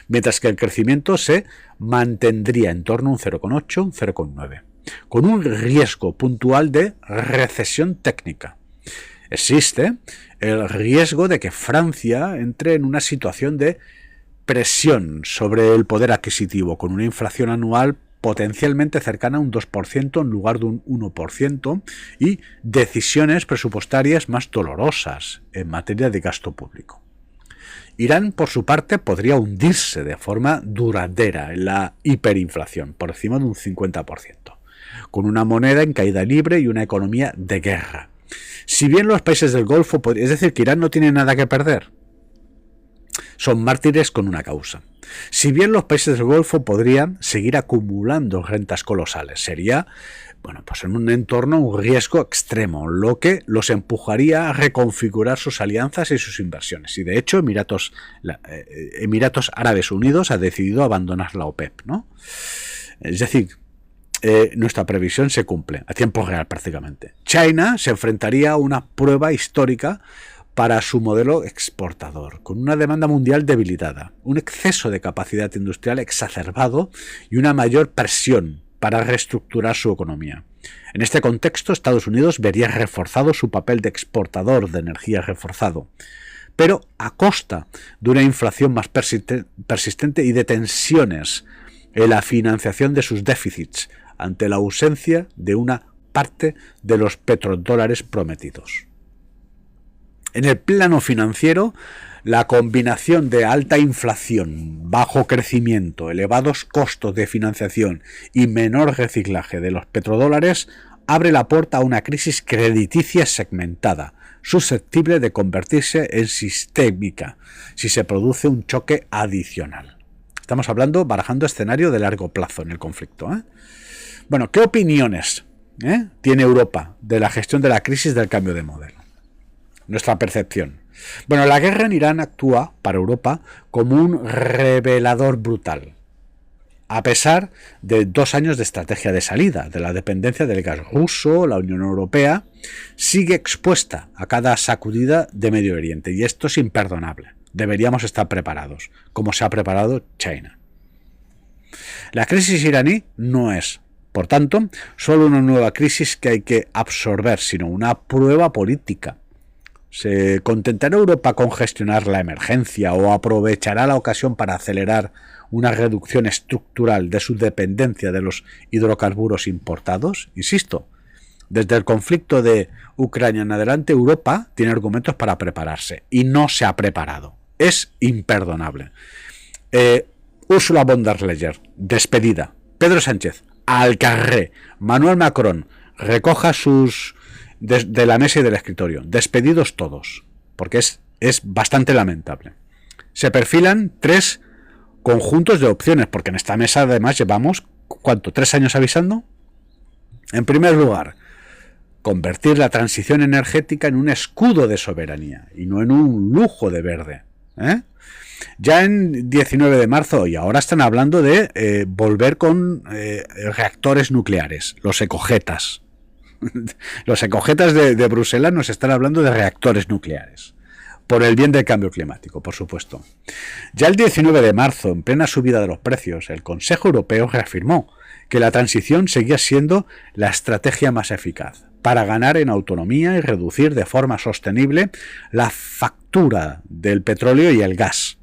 mientras que el crecimiento se mantendría en torno a un 0,8, un 0,9, con un riesgo puntual de recesión técnica. Existe el riesgo de que Francia entre en una situación de presión sobre el poder adquisitivo, con una inflación anual potencialmente cercana a un 2% en lugar de un 1% y decisiones presupuestarias más dolorosas en materia de gasto público. Irán, por su parte, podría hundirse de forma duradera en la hiperinflación, por encima de un 50%, con una moneda en caída libre y una economía de guerra. Si bien los países del Golfo, es decir, que Irán no tiene nada que perder, son mártires con una causa. Si bien los países del Golfo podrían seguir acumulando rentas colosales, sería, bueno, pues en un entorno un riesgo extremo, lo que los empujaría a reconfigurar sus alianzas y sus inversiones. Y de hecho, Emiratos Árabes Unidos ha decidido abandonar la OPEP, ¿no? Es decir, nuestra previsión se cumple a tiempo real prácticamente. China se enfrentaría a una prueba histórica para su modelo exportador, con una demanda mundial debilitada, un exceso de capacidad industrial exacerbado y una mayor presión para reestructurar su economía. En este contexto, Estados Unidos vería reforzado su papel de exportador de energía reforzado, pero a costa de una inflación más persistente y de tensiones en la financiación de sus déficits ante la ausencia de una parte de los petrodólares prometidos. En el plano financiero, la combinación de alta inflación, bajo crecimiento, elevados costos de financiación y menor reciclaje de los petrodólares abre la puerta a una crisis crediticia segmentada, susceptible de convertirse en sistémica si se produce un choque adicional. Estamos hablando, barajando escenario de largo plazo en el conflicto, ¿eh? Bueno, ¿qué opiniones tiene Europa de la gestión de la crisis del cambio de modelo? Nuestra percepción. Bueno, la guerra en Irán actúa para Europa como un revelador brutal, a pesar de 2 años de estrategia de salida de la dependencia del gas ruso. La Unión Europea sigue expuesta a cada sacudida de Medio Oriente y esto es imperdonable. Deberíamos estar preparados, como se ha preparado China. La crisis iraní no es, por tanto, solo una nueva crisis que hay que absorber, sino una prueba política. ¿Se contentará Europa con gestionar la emergencia o aprovechará la ocasión para acelerar una reducción estructural de su dependencia de los hidrocarburos importados? Insisto, desde el conflicto de Ucrania en adelante, Europa tiene argumentos para prepararse y no se ha preparado. Es imperdonable. Ursula von der Leyen, despedida. Pedro Sánchez, al carré. Manuel Macron, recoja sus de la mesa y del escritorio. Despedidos todos, porque es bastante lamentable. Se perfilan 3 conjuntos de opciones, porque en esta mesa además llevamos, ¿cuánto? 3 años avisando. En primer lugar, convertir la transición energética en un escudo de soberanía y no en un lujo de verde. Ya en 19 de marzo y ahora están hablando de volver con reactores nucleares, los ecojetas. Los ecojetas de Bruselas nos están hablando de reactores nucleares, por el bien del cambio climático, por supuesto. Ya el 19 de marzo, en plena subida de los precios, el Consejo Europeo reafirmó que la transición seguía siendo la estrategia más eficaz para ganar en autonomía y reducir de forma sostenible la factura del petróleo y el gas.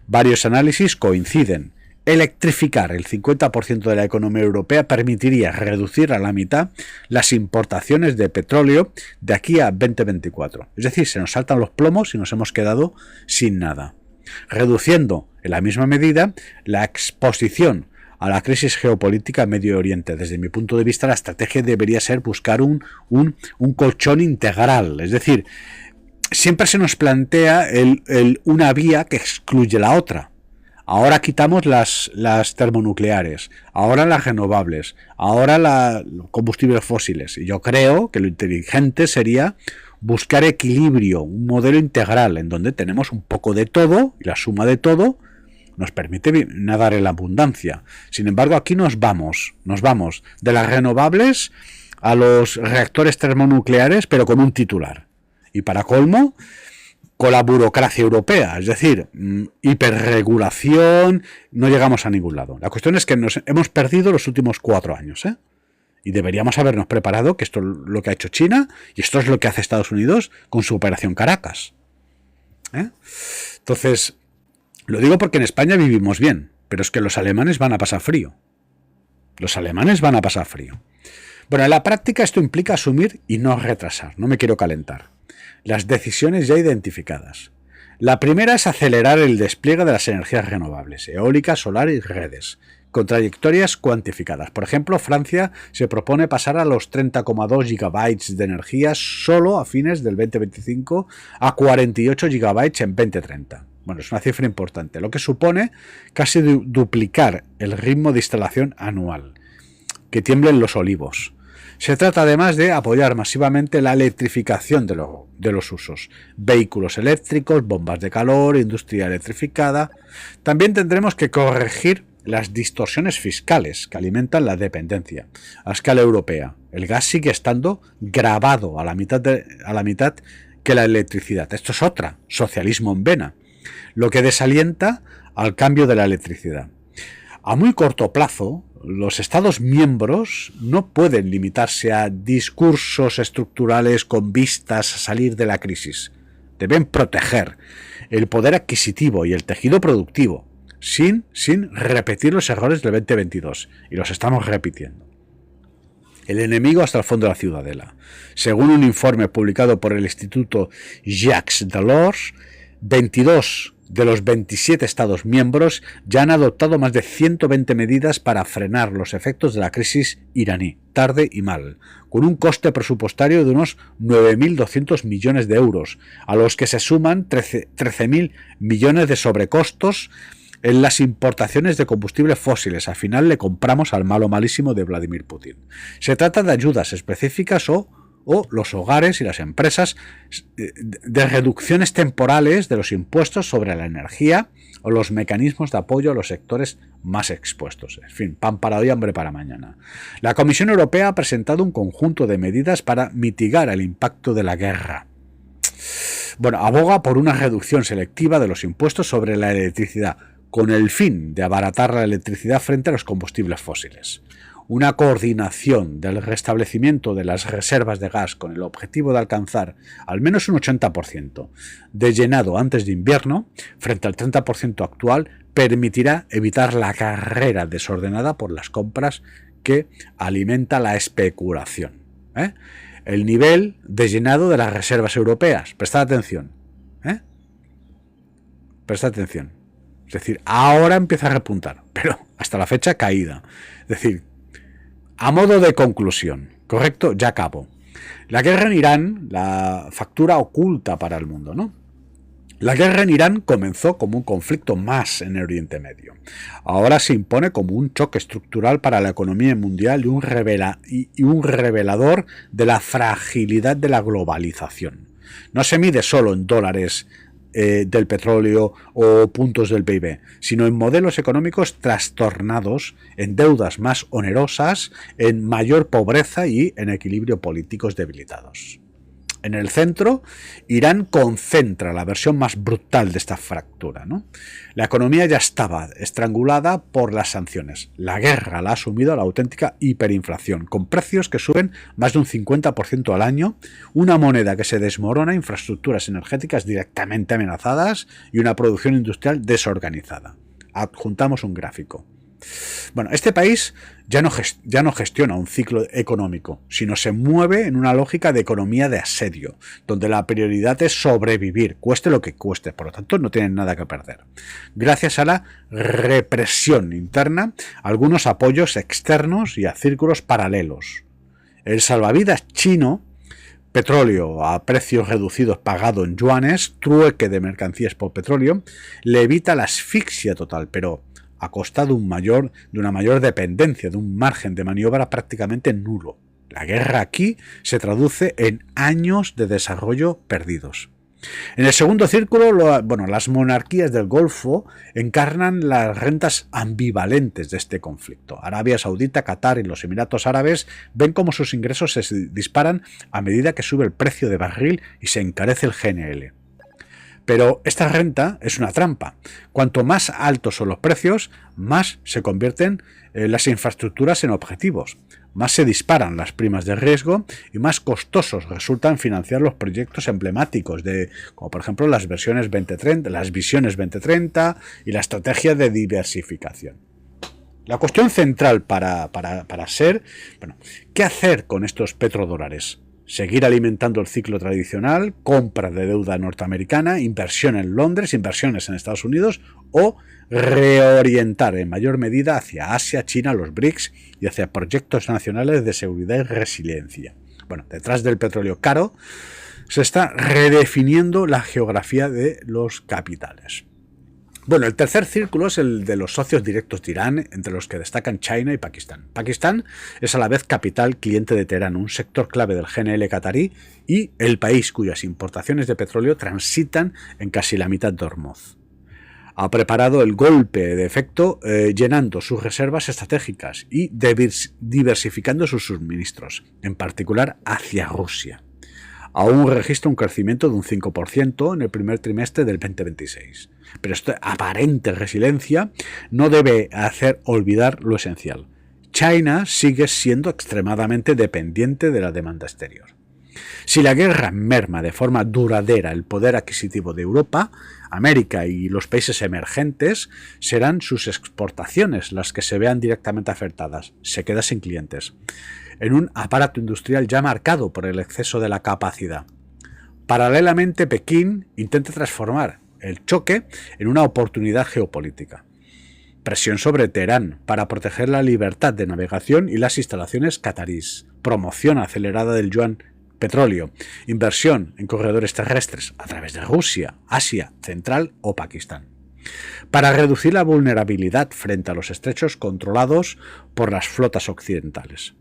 Varios análisis coinciden. Electrificar el 50% de la economía europea permitiría reducir a la mitad las importaciones de petróleo de aquí a 2024. Es decir, se nos saltan los plomos y nos hemos quedado sin nada. Reduciendo en la misma medida la exposición a la crisis geopolítica en Medio Oriente. Desde mi punto de vista, la estrategia debería ser buscar un colchón integral. Es decir, siempre se nos plantea una vía que excluye la otra. Ahora quitamos las termonucleares, ahora las renovables, ahora los combustibles fósiles. Y yo creo que lo inteligente sería buscar equilibrio, un modelo integral en donde tenemos un poco de todo y la suma de todo nos permite nadar en la abundancia. Sin embargo, aquí nos vamos de las renovables a los reactores termonucleares, pero con un titular. Y para colmo, con la burocracia europea, es decir, hiperregulación, no llegamos a ningún lado. La cuestión es que nos hemos perdido los últimos 4 años, y deberíamos habernos preparado, que esto es lo que ha hecho China y esto es lo que hace Estados Unidos con su operación Caracas. Entonces, lo digo porque en España vivimos bien, pero es que los alemanes van a pasar frío. Los alemanes van a pasar frío. Bueno, en la práctica esto implica asumir y no retrasar, no me quiero calentar las decisiones ya identificadas. La primera es acelerar el despliegue de las energías renovables, eólica, solar y redes, con trayectorias cuantificadas. Por ejemplo, Francia se propone pasar a los 30,2 gigabytes de energía solo a fines del 2025 a 48 gigabytes en 2030. Bueno, es una cifra importante, lo que supone casi duplicar el ritmo de instalación anual. Que tiemblen los olivos. Se trata además de apoyar masivamente la electrificación de los usos. Vehículos eléctricos, bombas de calor, industria electrificada. También tendremos que corregir las distorsiones fiscales que alimentan la dependencia. A escala europea, el gas sigue estando grabado a la mitad que la electricidad. Esto es otra, socialismo en vena, lo que desalienta al cambio de la electricidad. A muy corto plazo, los Estados miembros no pueden limitarse a discursos estructurales con vistas a salir de la crisis. Deben proteger el poder adquisitivo y el tejido productivo, sin repetir los errores del 2022. Y los estamos repitiendo. El enemigo hasta el fondo de la ciudadela. Según un informe publicado por el Instituto Jacques Delors, 22 de los 27 Estados miembros ya han adoptado más de 120 medidas para frenar los efectos de la crisis iraní, tarde y mal, con un coste presupuestario de unos 9.200 millones de euros, a los que se suman 13.000 millones de sobrecostos en las importaciones de combustibles fósiles. Al final le compramos al malo malísimo de Vladimir Putin. Se trata de ayudas específicas o los hogares y las empresas, de reducciones temporales de los impuestos sobre la energía o los mecanismos de apoyo a los sectores más expuestos. En fin, pan para hoy, hambre para mañana. La Comisión Europea ha presentado un conjunto de medidas para mitigar el impacto de la guerra. Bueno, aboga por una reducción selectiva de los impuestos sobre la electricidad, con el fin de abaratar la electricidad frente a los combustibles fósiles. Una coordinación del restablecimiento de las reservas de gas con el objetivo de alcanzar al menos un 80% de llenado antes de invierno, frente al 30% actual, permitirá evitar la carrera desordenada por las compras que alimenta la especulación. El nivel de llenado de las reservas europeas. Prestad atención. Prestad atención. Es decir, ahora empieza a repuntar, pero hasta la fecha caída. Es decir, a modo de conclusión, ¿correcto? Ya acabo. La guerra en Irán, la factura oculta para el mundo, ¿no? La guerra en Irán comenzó como un conflicto más en el Oriente Medio. Ahora se impone como un choque estructural para la economía mundial y un revelador de la fragilidad de la globalización. No se mide solo en dólares del petróleo o puntos del PIB, sino en modelos económicos trastornados, en deudas más onerosas, en mayor pobreza y en equilibrios políticos debilitados. En el centro, Irán concentra la versión más brutal de esta fractura, ¿no? La economía ya estaba estrangulada por las sanciones. La guerra la ha sumido a la auténtica hiperinflación, con precios que suben más de un 50% al año, una moneda que se desmorona, infraestructuras energéticas directamente amenazadas y una producción industrial desorganizada. Adjuntamos un gráfico. Bueno, este país ya no gestiona un ciclo económico, sino se mueve en una lógica de economía de asedio, donde la prioridad es sobrevivir, cueste lo que cueste, por lo tanto no tienen nada que perder. Gracias a la represión interna, algunos apoyos externos y a círculos paralelos. El salvavidas chino, petróleo a precios reducidos pagado en yuanes, trueque de mercancías por petróleo, le evita la asfixia total, pero a costa de una mayor dependencia, de un margen de maniobra prácticamente nulo. La guerra aquí se traduce en años de desarrollo perdidos. En el segundo círculo, las monarquías del Golfo encarnan las rentas ambivalentes de este conflicto. Arabia Saudita, Qatar y los Emiratos Árabes ven cómo sus ingresos se disparan a medida que sube el precio de barril y se encarece el GNL. Pero esta renta es una trampa. Cuanto más altos son los precios, más se convierten las infraestructuras en objetivos, más se disparan las primas de riesgo y más costosos resultan financiar los proyectos emblemáticos como por ejemplo las visiones 2030 y la estrategia de diversificación. La cuestión central para ser, ¿qué hacer con estos petrodólares? seguir alimentando el ciclo tradicional, compra de deuda norteamericana, inversión en Londres, inversiones en Estados Unidos, o reorientar en mayor medida hacia Asia, China, los BRICS y hacia proyectos nacionales de seguridad y resiliencia. Bueno, detrás del petróleo caro se está redefiniendo la geografía de los capitales. Bueno, el tercer círculo es el de los socios directos de Irán, entre los que destacan China y Pakistán. Pakistán es a la vez capital cliente de Teherán, un sector clave del GNL catarí y el país cuyas importaciones de petróleo transitan en casi la mitad de Hormuz. Ha preparado el golpe de efecto llenando sus reservas estratégicas y diversificando sus suministros, en particular hacia Rusia. Aún registra un crecimiento de un 5% en el primer trimestre del 2026. Pero esta aparente resiliencia no debe hacer olvidar lo esencial. China sigue siendo extremadamente dependiente de la demanda exterior. Si la guerra merma de forma duradera el poder adquisitivo de Europa, América y los países emergentes, serán sus exportaciones las que se vean directamente afectadas. Se queda sin clientes, en un aparato industrial ya marcado por el exceso de la capacidad. Paralelamente, Pekín intenta transformar el choque en una oportunidad geopolítica. Presión sobre Teherán para proteger la libertad de navegación y las instalaciones catarís. Promoción acelerada del yuan petróleo. Inversión en corredores terrestres a través de Rusia, Asia Central o Pakistán. Para reducir la vulnerabilidad frente a los estrechos controlados por las flotas occidentales.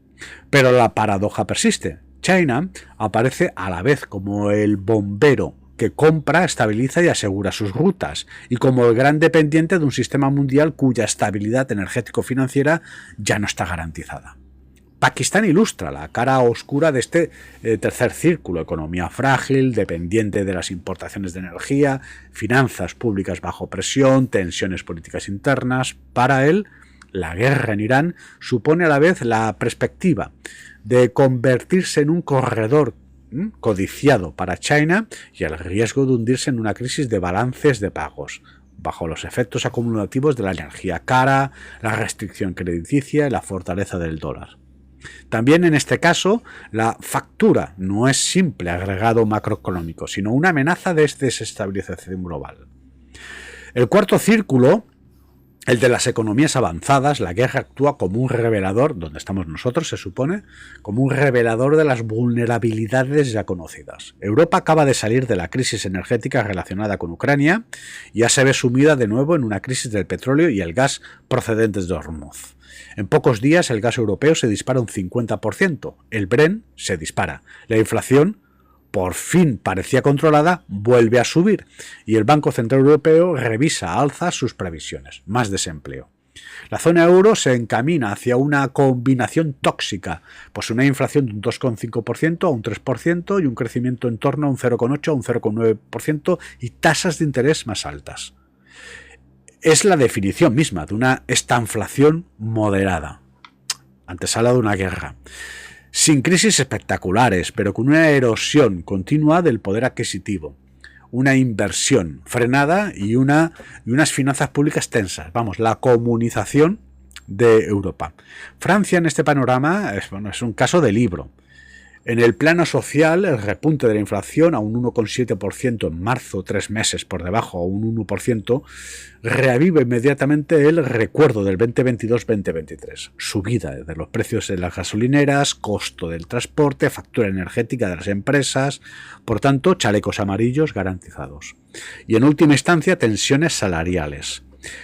Pero la paradoja persiste. China aparece a la vez como el bombero que compra, estabiliza y asegura sus rutas, y como el gran dependiente de un sistema mundial cuya estabilidad energético-financiera ya no está garantizada. Pakistán ilustra la cara oscura de este tercer círculo: economía frágil, dependiente de las importaciones de energía, finanzas públicas bajo presión, tensiones políticas internas. Para él, la guerra en Irán supone a la vez la perspectiva de convertirse en un corredor codiciado para China y el riesgo de hundirse en una crisis de balances de pagos, bajo los efectos acumulativos de la energía cara, la restricción crediticia y la fortaleza del dólar. También en este caso, la factura no es simple agregado macroeconómico, sino una amenaza de desestabilización global. El cuarto círculo, el de las economías avanzadas, la guerra actúa como un revelador, donde estamos nosotros se supone, como un revelador de las vulnerabilidades ya conocidas. Europa acaba de salir de la crisis energética relacionada con Ucrania y ya se ve sumida de nuevo en una crisis del petróleo y el gas procedentes de Hormuz. En pocos días el gas europeo se dispara un 50%, el Brent se dispara, la inflación por fin parecía controlada, vuelve a subir y el Banco Central Europeo revisa a alza sus previsiones, más desempleo. La zona euro se encamina hacia una combinación tóxica, pues una inflación de un 2,5% a un 3% y un crecimiento en torno a un 0,8 a un 0,9% y tasas de interés más altas. Es la definición misma de una estanflación moderada, antesala de una guerra. Sin crisis espectaculares, pero con una erosión continua del poder adquisitivo, una inversión frenada y unas finanzas públicas tensas. Vamos, la comunización de Europa. Francia en este panorama es un caso de libro. En el plano social, el repunte de la inflación a un 1,7% en marzo, 3 meses por debajo a un 1%, reaviva inmediatamente el recuerdo del 2022-2023. Subida de los precios de las gasolineras, costo del transporte, factura energética de las empresas, por tanto, chalecos amarillos garantizados. Y en última instancia, tensiones salariales.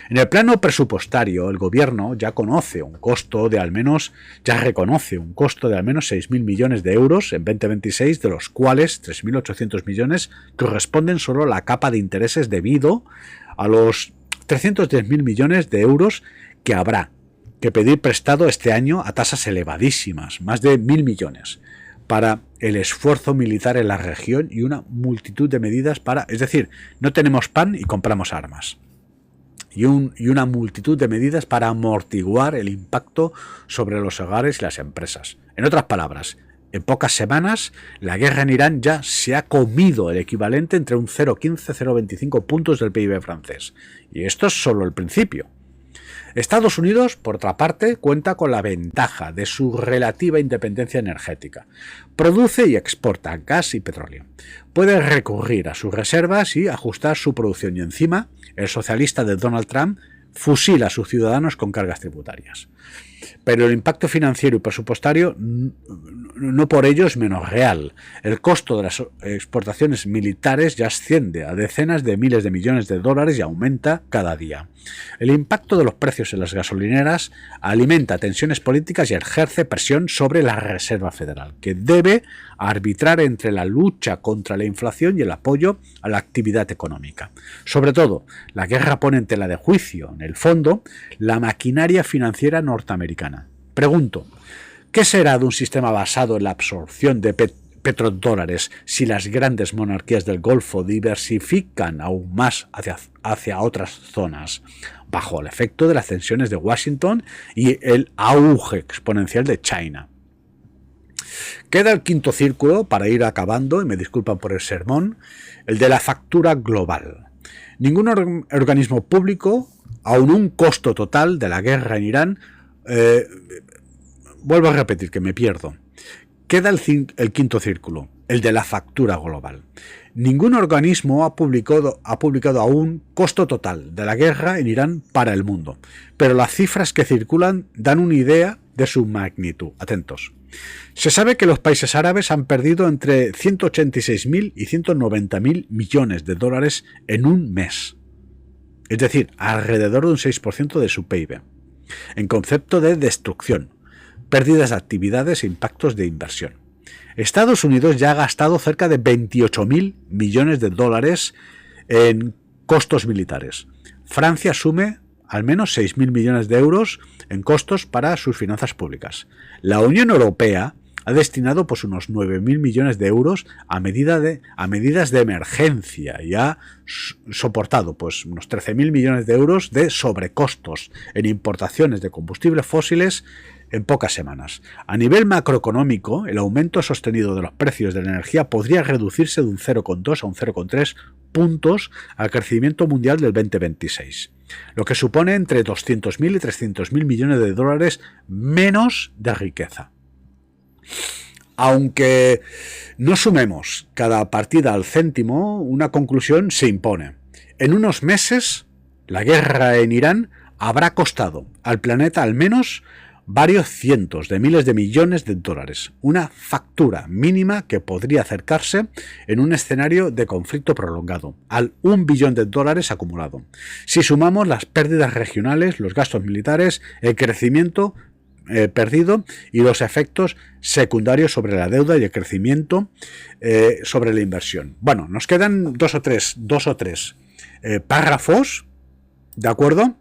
En el plano presupuestario, el gobierno ya reconoce un costo de al menos 6.000 millones de euros en 2026, de los cuales 3.800 millones corresponden solo a la capa de intereses debido a los 310.000 millones de euros que habrá que pedir prestado este año a tasas elevadísimas, más de 1.000 millones, para el esfuerzo militar en la región y una multitud de medidas es decir, no tenemos pan y compramos armas. Y una multitud de medidas para amortiguar el impacto sobre los hogares y las empresas. En otras palabras, en pocas semanas, la guerra en Irán ya se ha comido el equivalente entre un 0,15 y 0,25 puntos del PIB francés. Y esto es solo el principio. Estados Unidos, por otra parte, cuenta con la ventaja de su relativa independencia energética. Produce y exporta gas y petróleo. Puede recurrir a sus reservas y ajustar su producción. Y encima, el socialista de Donald Trump fusila a sus ciudadanos con cargas tributarias. Pero el impacto financiero y presupuestario no por ello es menos real. El costo de las exportaciones militares ya asciende a decenas de miles de millones de dólares y aumenta cada día. El impacto de los precios en las gasolineras alimenta tensiones políticas y ejerce presión sobre la Reserva Federal, que debe arbitrar entre la lucha contra la inflación y el apoyo a la actividad económica. Sobre todo, la guerra pone en tela de juicio, en el fondo, la maquinaria financiera norteamericana. Pregunto, ¿qué será de un sistema basado en la absorción de petrodólares si las grandes monarquías del Golfo diversifican aún más hacia otras zonas, bajo el efecto de las tensiones de Washington y el auge exponencial de China? Queda el quinto círculo para ir acabando, y me disculpan por el sermón, el de la factura global. Ningún organismo público, aun un costo total de la guerra en Irán, vuelvo a repetir que me pierdo. Queda el quinto círculo, el de la factura global. Ningún organismo ha publicado aún costo total de la guerra en Irán para el mundo, pero las cifras que circulan dan una idea de su magnitud. Atentos. Se sabe que los países árabes han perdido entre 186.000 y 190.000 millones de dólares en un mes. Es decir, alrededor de un 6% de su PIB. En concepto de destrucción, pérdidas de actividades e impactos de inversión. Estados Unidos ya ha gastado cerca de 28.000 millones de dólares en costos militares. Francia asume al menos 6.000 millones de euros en costos para sus finanzas públicas. La Unión Europea ha destinado pues unos 9.000 millones de euros a medidas de emergencia y ha soportado pues unos 13.000 millones de euros de sobrecostos en importaciones de combustibles fósiles en pocas semanas. A nivel macroeconómico, el aumento sostenido de los precios de la energía podría reducirse de un 0,2 a un 0,3 puntos al crecimiento mundial del 2026, lo que supone entre 200.000 y 300.000 millones de dólares menos de riqueza. Aunque no sumemos cada partida al céntimo, una conclusión se impone. En unos meses, la guerra en Irán habrá costado al planeta al menos varios cientos de miles de millones de dólares, una factura mínima que podría acercarse en un escenario de conflicto prolongado al $1 billón acumulado. Si sumamos las pérdidas regionales, los gastos militares, el crecimiento perdido y los efectos secundarios sobre la deuda y el crecimiento sobre la inversión. Bueno, nos quedan dos o tres párrafos, ¿de acuerdo?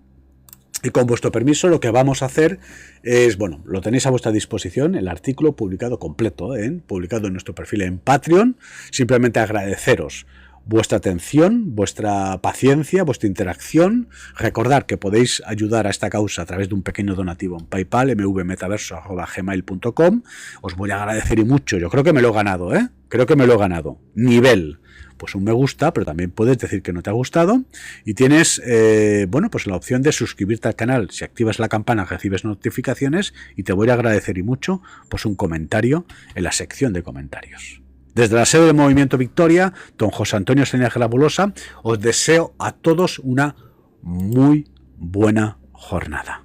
Y con vuestro permiso lo que vamos a hacer es, bueno, lo tenéis a vuestra disposición, el artículo publicado completo, publicado en nuestro perfil en Patreon. Simplemente agradeceros vuestra atención, vuestra paciencia, vuestra interacción. Recordad que podéis ayudar a esta causa a través de un pequeño donativo en PayPal, mvmetaverso@gmail.com. Os voy a agradecer y mucho. Yo creo que me lo he ganado, Creo que me lo he ganado. Nivel, pues un me gusta, pero también puedes decir que no te ha gustado. Y tienes, pues la opción de suscribirte al canal. Si activas la campana recibes notificaciones y te voy a agradecer y mucho pues un comentario en la sección de comentarios. Desde la sede del Movimiento Victoria, don José Antonio Señas Grabulosa, os deseo a todos una muy buena jornada.